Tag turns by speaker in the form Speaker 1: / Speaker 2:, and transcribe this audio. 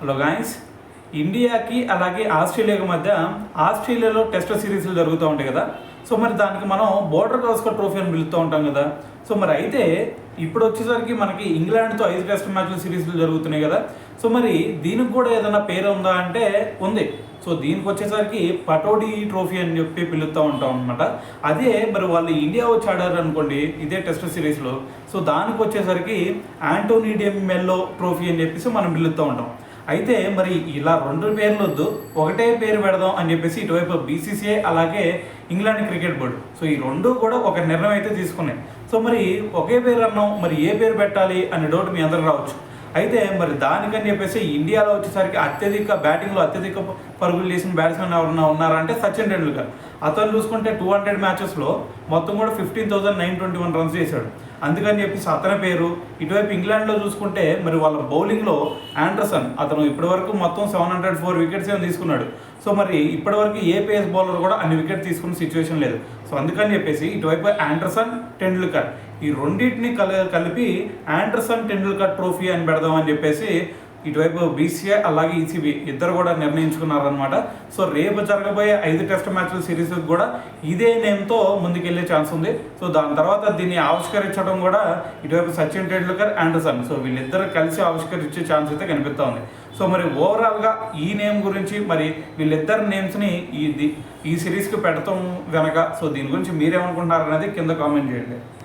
Speaker 1: Hello guys, ఇండియాకి అలాగే ఆస్ట్రేలియాకి మధ్య ఆస్ట్రేలియాలో టెస్ట్ సిరీస్లు జరుగుతూ ఉంటాయి కదా. సో మరి దానికి మనం బోర్డర్ గవాస్కర్ ట్రోఫీ అని పిలుస్తూ ఉంటాం కదా. సో మరి అయితే ఇప్పుడు వచ్చేసరికి మనకి ఇంగ్లాండ్తో 5 టెస్ట్ మ్యాచ్ల సిరీస్లు జరుగుతున్నాయి కదా. సో మరి దీనికి కూడా ఏదైనా పేరు ఉందా అంటే ఉంది. సో దీనికి వచ్చేసరికి పటోడి ట్రోఫీ అని చెప్పి పిలుస్తూ ఉంటాం అనమాట. అదే మరి వాళ్ళు ఇండియా వచ్చి ఆడారు అనుకోండి ఇదే టెస్ట్ సిరీస్లో. సో దానికి వచ్చేసరికి ఆంటోనీ డి మెల్లో ట్రోఫీ అని చెప్పేసి మనం పిలుస్తూ ఉంటాం. అయితే మరి ఇలా 2 పేర్లు వద్దు, ఒకటే పేరు పెడదాం అని చెప్పేసి ఇటువైపు బీసీసీఐ అలాగే ఇంగ్లాండ్ క్రికెట్ బోర్డు, సో ఈ 2 కూడా ఒక నిర్ణయం అయితే తీసుకున్నాయి. సో మరి ఒకే పేరు అన్నాం, మరి ఏ పేరు పెట్టాలి అనే డౌట్ మీ అందరికి రావచ్చు. అయితే మరి దానికని చెప్పేసి ఇండియాలో వచ్చేసరికి బ్యాటింగ్లో అత్యధిక పరుగులు చేసిన బ్యాట్స్మెన్ ఎవరన్నా ఉన్నారంటే సచిన్ టెండూల్కర్. అతను చూసుకుంటే 200 మ్యాచెస్లో మొత్తం కూడా 15,921 రన్స్ చేశాడు. అందుకని చెప్పేసి అతని పేరు. ఇటువైపు ఇంగ్లాండ్లో చూసుకుంటే మరి వాళ్ళ బౌలింగ్లో ఆండర్సన్, అతను ఇప్పటివరకు మొత్తం 704 వికెట్స్ ఏమో తీసుకున్నాడు. సో మరి ఇప్పటివరకు ఏ పేస్ బౌలర్ కూడా అన్ని వికెట్ తీసుకున్న సిచ్యువేషన్ లేదు. సో అందుకని చెప్పేసి ఇటువైపు ఆండర్సన్, టెండూల్కర్ ఈ రెండింటిని కలిపి ఆండర్సన్ టెండూల్కర్ ట్రోఫీ అని పెడదామని చెప్పేసి ఇటువైపు బీసీఐ అలాగే ఈసీబీ ఇద్దరు కూడా నిర్ణయించుకున్నారనమాట. సో రేపు జరగబోయే 5 టెస్ట్ మ్యాచ్ల సిరీస్ కూడా ఇదే నేమ్తో ముందుకెళ్లే ఛాన్స్ ఉంది. సో దాని తర్వాత దీన్ని ఆవిష్కరించడం కూడా ఇటువైపు సచిన్ టెండూల్కర్, ఆండర్సన్, సో వీళ్ళిద్దరు కలిసి ఆవిష్కరించే ఛాన్స్ అయితే కనిపిస్తూ ఉంది. సో మరి ఓవరాల్గా ఈ నేమ్ గురించి, మరి వీళ్ళిద్దరు నేమ్స్ని ఈ సిరీస్కి పెడతాం వెనక, సో దీని గురించి మీరేమనుకుంటున్నారు అనేది కింద కామెంట్ చేయండి.